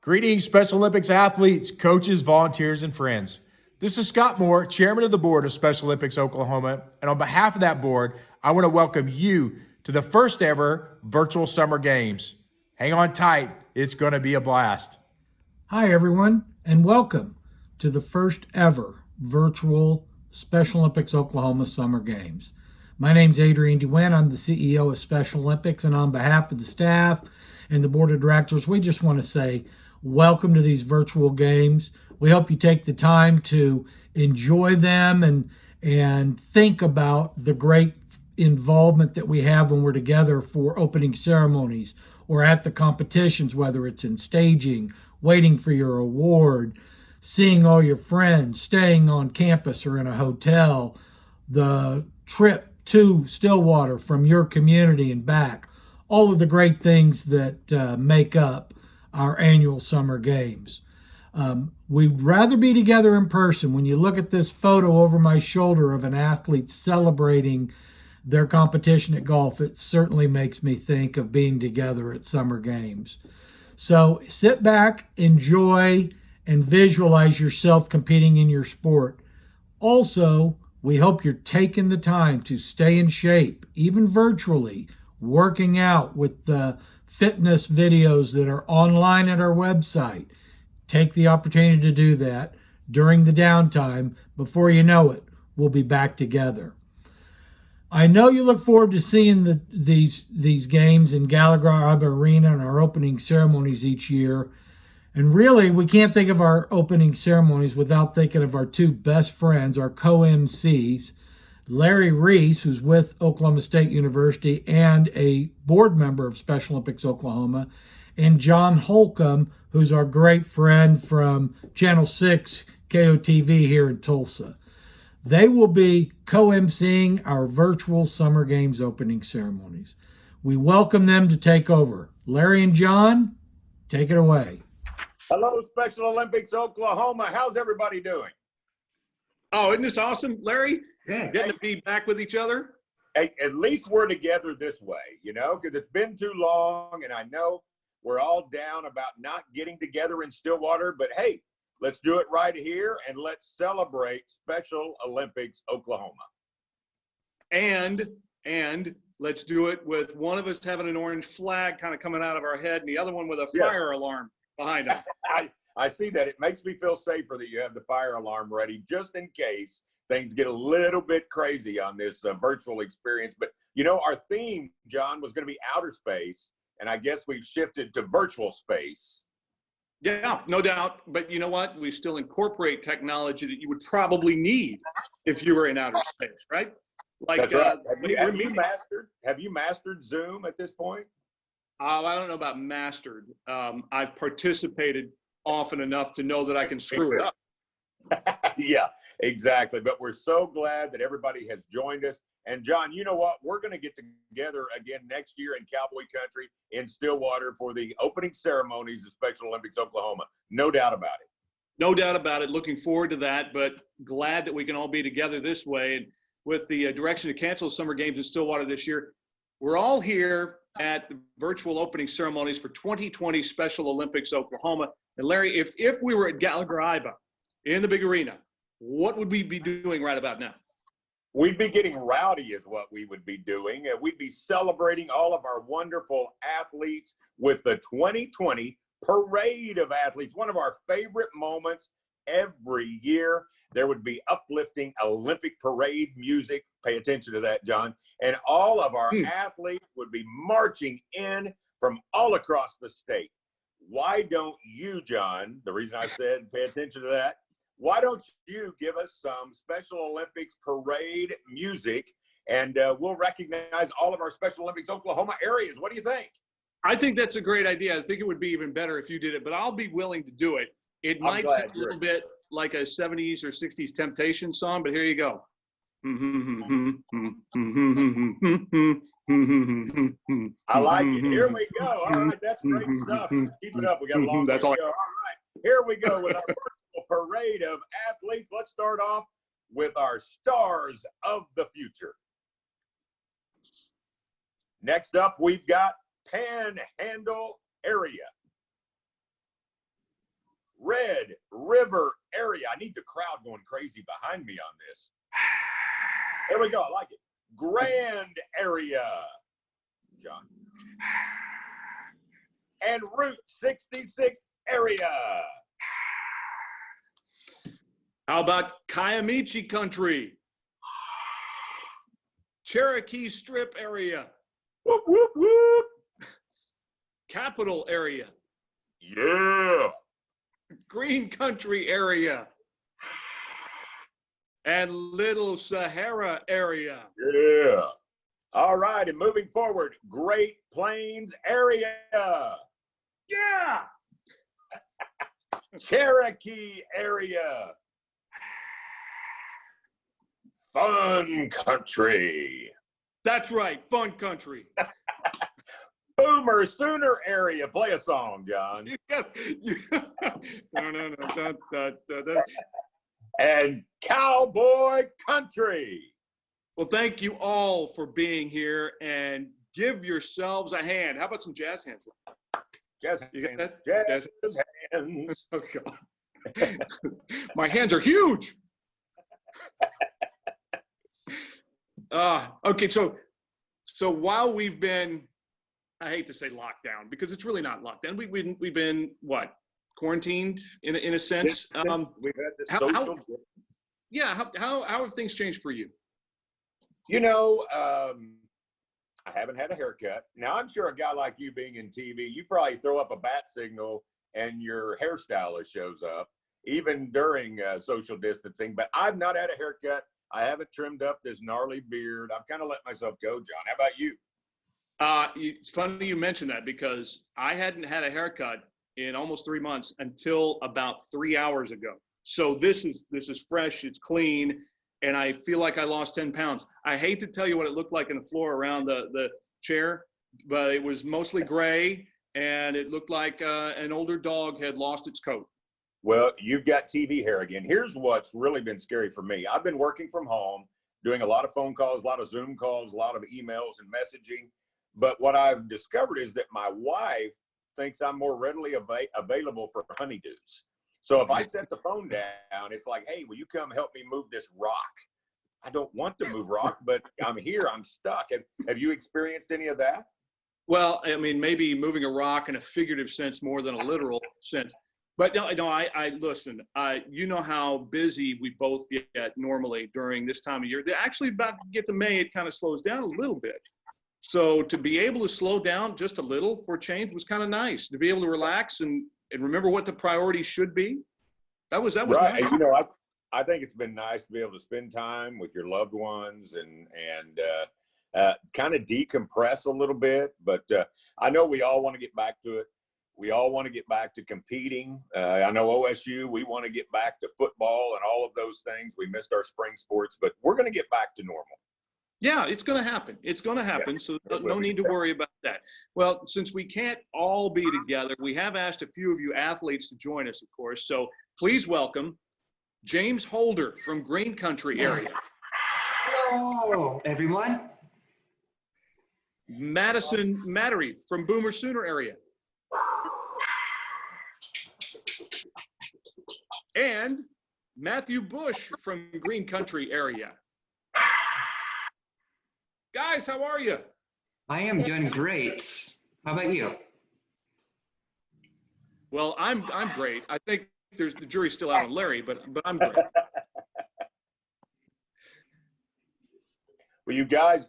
Greetings, Special Olympics athletes, coaches, volunteers, and friends. This is Scott Moore, Chairman of the Board of Special Olympics Oklahoma, and on behalf of that board, I want to welcome you to the first ever virtual Summer Games. Hang on tight, it's going to be a blast. Hi, everyone, and welcome to the first ever virtual Special Olympics Oklahoma Summer Games. My name's Adrian DeWin. I'm the CEO of Special Olympics, and on behalf of the staff and the board of directors, we just want to say welcome to these virtual games. We hope you take the time to enjoy them and think about the great involvement that we have when we're together for opening ceremonies or at the competitions, whether it's in staging, waiting for your award, seeing all your friends, staying on campus or in a hotel, the trip to Stillwater from your community and back, all of the great things that make up our annual summer games. We'd rather be together in person. When you look at this photo over my shoulder of an athlete celebrating their competition at golf, it certainly makes me think of being together at summer games. So sit back, enjoy, and visualize yourself competing in your sport. Also, we hope you're taking the time to stay in shape, even virtually, working out with the fitness videos that are online at our website. Take the opportunity to do that during the downtime. Before you know it, we'll be back together. I know you look forward to seeing these games in Gallagher Arena and our opening ceremonies each year. And really, we can't think of our opening ceremonies without thinking of our two best friends, our co-MCs, Larry Reese, who's with Oklahoma State University and a board member of Special Olympics Oklahoma, and John Holcomb, who's our great friend from Channel 6 KOTV here in Tulsa. They will be co-emceeing our virtual Summer Games opening ceremonies. We welcome them to take over. Larry and John, take it away. Hello, Special Olympics Oklahoma. How's everybody doing? Oh, isn't this awesome, Larry? Yeah. Getting to be back with each other? Hey, at least we're together this way, because it's been too long, and I know we're all down about not getting together in Stillwater, but hey, let's do it right here, and let's celebrate Special Olympics Oklahoma. And let's do it with one of us having an orange flag kind of coming out of our head and the other one with a fire alarm behind them. I see that. It makes me feel safer that you have the fire alarm ready just in case things get a little bit crazy on this virtual experience. But, our theme, John, was going to be outer space, and I guess we've shifted to virtual space. Yeah, no doubt. But you know what? We still incorporate technology that you would probably need if you were in outer space, right? Like, that's right. Have you mastered Zoom at this point? I don't know about mastered. I've participated often enough to know that I can screw it up. Yeah, exactly. But we're so glad that everybody has joined us. And John, you know what? We're going to get together again next year in Cowboy Country in Stillwater for the opening ceremonies of Special Olympics Oklahoma. No doubt about it. No doubt about it. Looking forward to that, but glad that we can all be together this way. And with the direction to cancel Summer Games in Stillwater this year, we're all here at the virtual opening ceremonies for 2020 Special Olympics Oklahoma. And Larry, if we were at Gallagher Iba in the big arena, what would we be doing right about now? We'd be getting rowdy is what we would be doing. We'd be celebrating all of our wonderful athletes with the 2020 Parade of Athletes, one of our favorite moments every year. There would be uplifting Olympic parade music. Pay attention to that, John. And all of our athletes would be marching in from all across the state. Why don't you, John, the reason I said pay attention to that, why don't you give us some Special Olympics parade music, and we'll recognize all of our Special Olympics Oklahoma areas. What do you think? I think that's a great idea. I think it would be even better if you did it, but I'll be willing to do it. It might sound a little bit like a 70s or 60s Temptation song, but here you go. I like it. Here we go. All right, that's great stuff. Keep it up. We got a long way to go. All right, here we go with our virtual parade of athletes. Let's start off with our stars of the future. Next up, we've got Panhandle area. Red River area. I need the crowd going crazy behind me on this. There we go. I like it. Grand area. John. And Route 66 area. How about Kiamichi country? Cherokee Strip area. Whoop, whoop, whoop. Capital area. Yeah. Green country area. And Little Sahara area. Yeah. All right. And moving forward, Great Plains area. Yeah. Cherokee area. Fun country. That's right. Fun country. Boomer Sooner area. Play a song, John. No. And Cowboy country. Well, thank you all for being here, and give yourselves a hand. How about some jazz hands? Jazz You got hands. that? Jazz hands. Oh, God. My hands are huge. Okay, so while we've been, I hate to say lockdown because it's really not lockdown. We've been what, quarantined in a sense. We've had this social. How have things changed for you? You know, I haven't had a haircut. Now, I'm sure a guy like you being in TV, you probably throw up a bat signal and your hairstylist shows up, even during social distancing. But I've not had a haircut. I haven't trimmed up this gnarly beard. I've kind of let myself go, John. How about you? It's funny you mentioned that because I hadn't had a haircut in almost 3 months until about 3 hours ago. So this is fresh, it's clean, and I feel like I lost 10 pounds. I hate to tell you what it looked like in the floor around the chair, but it was mostly gray, and it looked like an older dog had lost its coat. Well, you've got TV hair again. Here's what's really been scary for me. I've been working from home, doing a lot of phone calls, a lot of Zoom calls, a lot of emails and messaging. But what I've discovered is that my wife thinks I'm more readily available for honeydews. So if I set the phone down, it's like, hey, will you come help me move this rock? I don't want to move rock, but I'm here, I'm stuck. Have you experienced any of that? Well, I mean, maybe moving a rock in a figurative sense more than a literal sense. But no, I listen, you know how busy we both get normally during this time of year. Actually, about to get to May, it kind of slows down a little bit. So to be able to slow down just a little for change was kind of nice. To be able to relax and remember what the priorities should be. That was right. Nice. And, you know, I think it's been nice to be able to spend time with your loved ones and kind of decompress a little bit. But I know we all want to get back to it. We all want to get back to competing. I know OSU, we want to get back to football and all of those things. We missed our spring sports, but we're going to get back to normal. Yeah, it's going to happen. It's going to happen. So no need to worry about that. Well, since we can't all be together, we have asked a few of you athletes to join us, of course. So please welcome James Holder from Green Country area. Hello, everyone. Madison Mattery from Boomer Sooner area. And Matthew Bush from Green Country area. Guys, how are you? I am doing great. How about you? Well, I'm great. I think the jury's still out on Larry, but I'm great. Well, you guys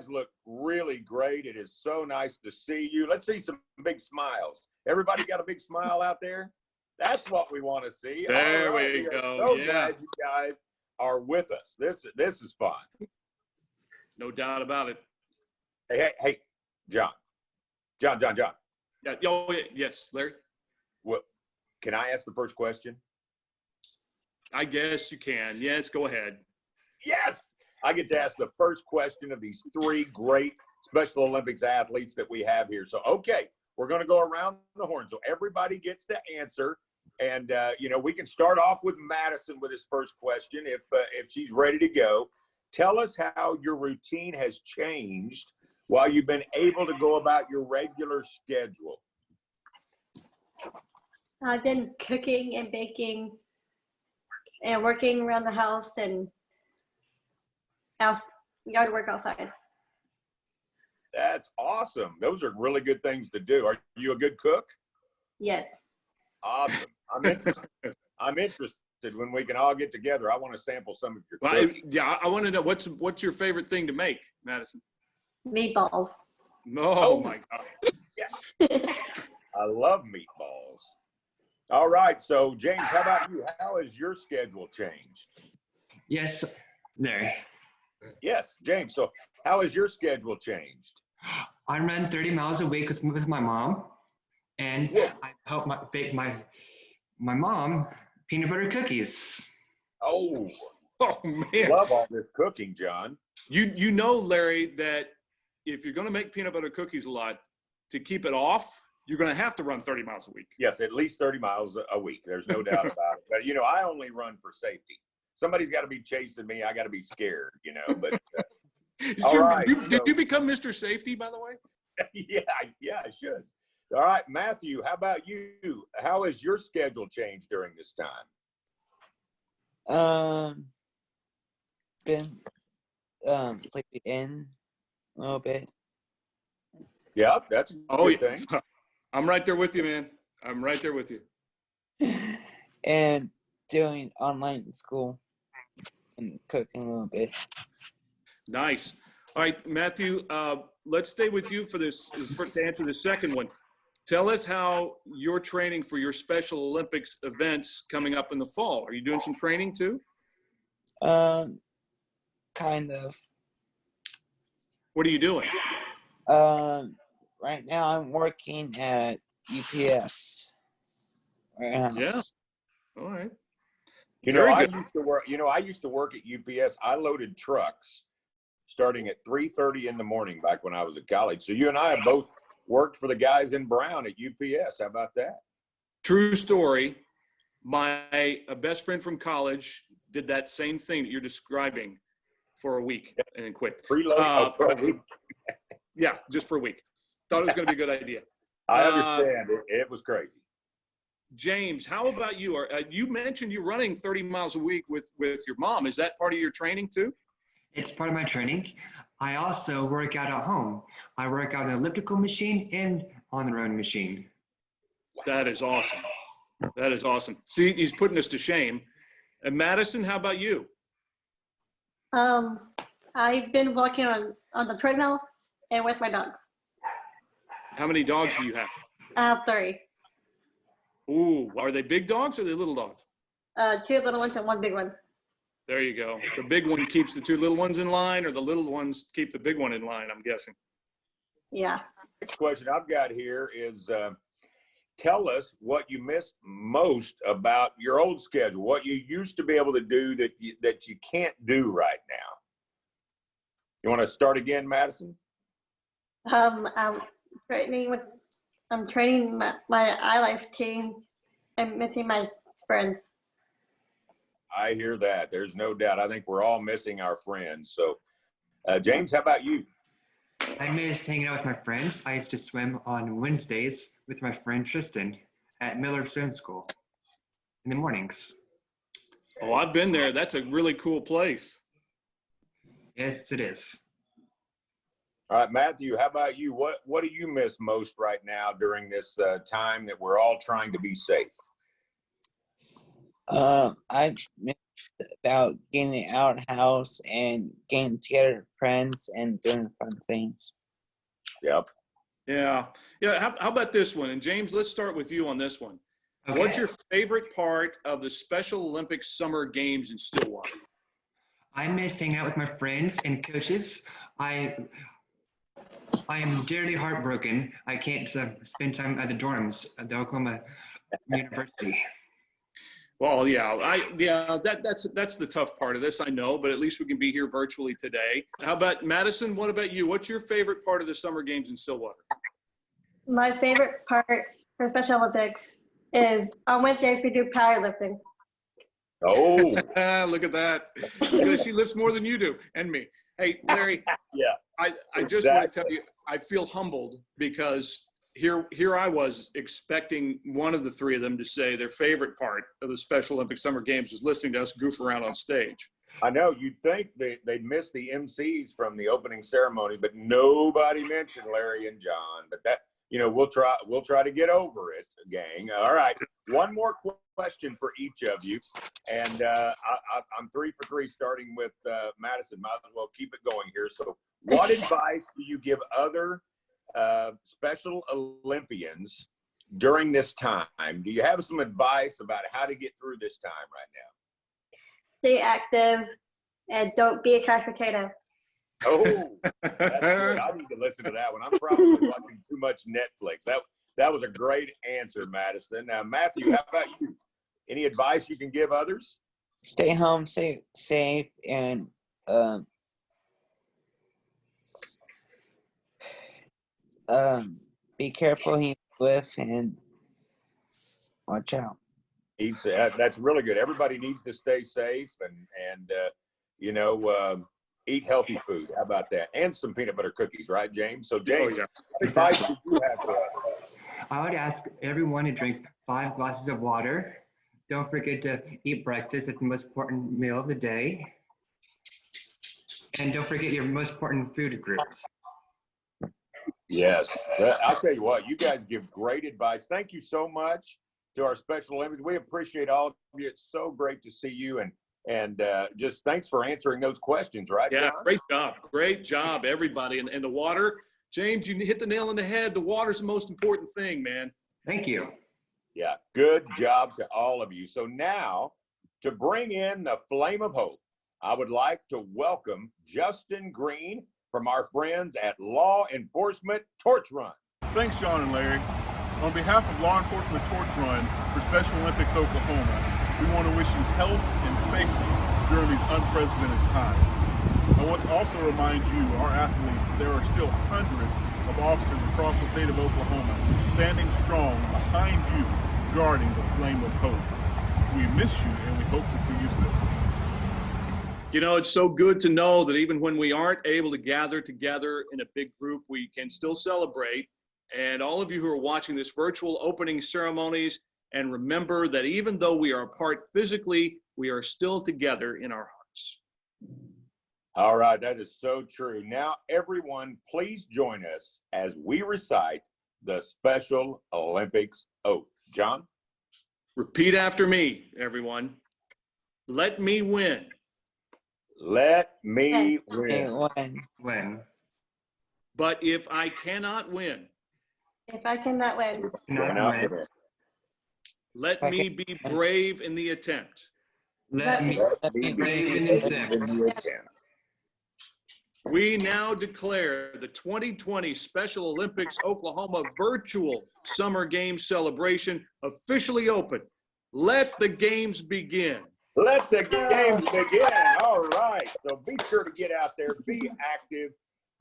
look really great. It is so nice to see you. Let's see some big smiles. Everybody got a big smile out there? That's what we want to see. There right, we go. So yeah. glad you guys are with us. This is fun. No doubt about it. Hey, John. Yeah. Oh, yes, Larry. What? Can I ask the first question? I guess you can. Yes, go ahead. Yes, I get to ask the first question of these three great Special Olympics athletes that we have here. So, okay, we're going to go around the horn. So everybody gets to answer. And, we can start off with Madison with his first question if she's ready to go. Tell us how your routine has changed while you've been able to go about your regular schedule. I've been cooking and baking and working around the house and yard work outside. That's awesome. Those are really good things to do. Are you a good cook? Yes. Awesome. I'm interested. I'm interested when we can all get together. I want to sample some of your Well, cooking. yeah, I want to know what's your favorite thing to make, Madison? Meatballs. Oh my God. I love meatballs. All right. So, James, how about you? How has your schedule changed? Yes, Larry. Yes, James. So, how has your schedule changed? I run 30 miles a week with my mom, and Yeah. I help bake my mom peanut butter cookies. Oh, Oh man. love all this cooking, John. You know, Larry, that if you're going to make peanut butter cookies a lot, to keep it off, you're going to have to run 30 miles a week. Yes, at least 30 miles a week. There's no doubt about it. But, I only run for safety. Somebody's got to be chasing me. I got to be scared, But all right. Did you become Mr. Safety, by the way? yeah, I should. All right, Matthew, how about you? How has your schedule changed during this time? Been sleeping in a little bit. Yep, that's a good thing. I'm right there with you, man. I'm right there with you. And doing online school and cooking a little bit. Nice. All right, Matthew, let's stay with you to answer the second one. Tell us how you're training for your Special Olympics events coming up in the fall. Are you doing some training too? Kind of. What are you doing? Right now I'm working at UPS. Warehouse. Yeah. All right. I used to work at UPS. I loaded trucks starting at 3:30 in the morning back when I was at college. So you and I have both worked for the guys in brown at UPS. How about that? True story. My best friend from college did that same thing that you're describing for a week and then quit. Preload for a week. Yeah, just for a week. Thought it was going to be a good idea. I understand. It was crazy. James, how about you? You mentioned you're running 30 miles a week with your mom. Is that part of your training too? It's part of my training. I also work out at home. I work out an elliptical machine and on the rowing machine. That is awesome. That is awesome. See, he's putting us to shame. And Madison, how about you? I've been walking on the treadmill and with my dogs. How many dogs do you have? I have 3. Ooh, are they big dogs or are they little dogs? 2 little ones and 1 big one. There you go. The big one keeps the 2 little ones in line, or the little ones keep the big one in line, I'm guessing. Yeah. Next question I've got here is tell us what you miss most about your old schedule, what you used to be able to do that you can't do right now. You want to start again, Madison? I'm training my iLife team and missing my friends. I hear that. There's no doubt. I think we're all missing our friends. So, James, how about you? I miss hanging out with my friends. I used to swim on Wednesdays with my friend Tristan at Miller Stone School in the mornings. Oh, I've been there. That's a really cool place. Yes, it is. All right, Matthew, how about you? What do you miss most right now during this time that we're all trying to be safe? I miss about getting out of the house and getting together with friends and doing fun things. Yep. Yeah. How about this one? And James, let's start with you on this one. Okay. What's your favorite part of the Special Olympics Summer Games in Stillwater? I miss hanging out with my friends and coaches. I am dearly heartbroken. I can't spend time at the dorms at the Oklahoma University. Well, that's the tough part of this, I know, but at least we can be here virtually today. How about Madison? What about you? What's your favorite part of the Summer Games in Stillwater? My favorite part for Special Olympics is on Wednesdays we do powerlifting. Oh, look at that. Because she lifts more than you do, and me. Hey, Larry. yeah. I just want to tell you, I feel humbled because here I was expecting one of the three of them to say their favorite part of the Special Olympics Summer Games was listening to us goof around on stage. I know you'd think they'd miss the MCs from the opening ceremony, but nobody mentioned Larry and John. But that, we'll try to get over it, gang. All right, one more question for each of you, and I'm 3 for 3, starting with Madison. Might as well keep it going here. So, what advice do you give other Special Olympians during this time? Do you have some advice about how to get through this time right now? Stay active and don't be a couch potato. Oh, that's good. I need to listen to that one. I'm probably watching too much Netflix. That was a great answer, Madison. Now, Matthew, how about you? Any advice you can give others? Stay home safe and be careful who you with and watch out. That's really good. Everybody needs to stay safe and eat healthy food. How about that? And some peanut butter cookies, right, James? So, James, what advice do you have for us? I would ask everyone to drink 5 glasses of water. Don't forget to eat breakfast. It's the most important meal of the day. And don't forget your most important food groups. Yes. I'll tell you what, you guys give great advice. Thank you so much to our Special Olympics. We appreciate all of you. It's so great to see you. And just thanks for answering those questions, right, Yeah, John? great job, everybody. And the water, James, you hit the nail on the head. The water's the most important thing, man. Thank you. Yeah, good job to all of you. So now, to bring in the flame of hope, I would like to welcome Justin Green from our friends at Law Enforcement Torch Run. Thanks, John and Larry. On behalf of Law Enforcement Torch Run for Special Olympics Oklahoma, we want to wish you health and safety during these unprecedented times. I want to also remind you, our athletes, there are still hundreds of officers across the state of Oklahoma standing strong behind you, guarding the flame of hope. We miss you and we hope to see you soon. It's so good to know that even when we aren't able to gather together in a big group, we can still celebrate. And all of you who are watching this virtual opening ceremonies, and remember that even though we are apart physically, we are still together in our hearts. All right, that is so true. Now, everyone, please join us as we recite the Special Olympics oath. John? Repeat after me, everyone. Let me win. Let me win. When? But if I cannot win, If I cannot win, let me be brave in the attempt. Let me be brave in the attempt. We now declare the 2020 Special Olympics Oklahoma Virtual Summer Games celebration officially open. Let the games begin. Let the games begin. All right. So be sure to get out there, be active,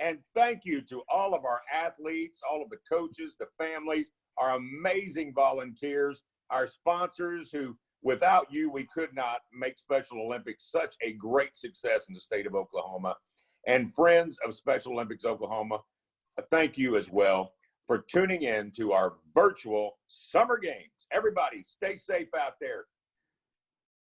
and thank you to all of our athletes, all of the coaches, the families, our amazing volunteers, our sponsors who, without you, we could not make Special Olympics such a great success in the state of Oklahoma. And friends of Special Olympics Oklahoma, thank you as well for tuning in to our virtual Summer Games. Everybody, stay safe out there.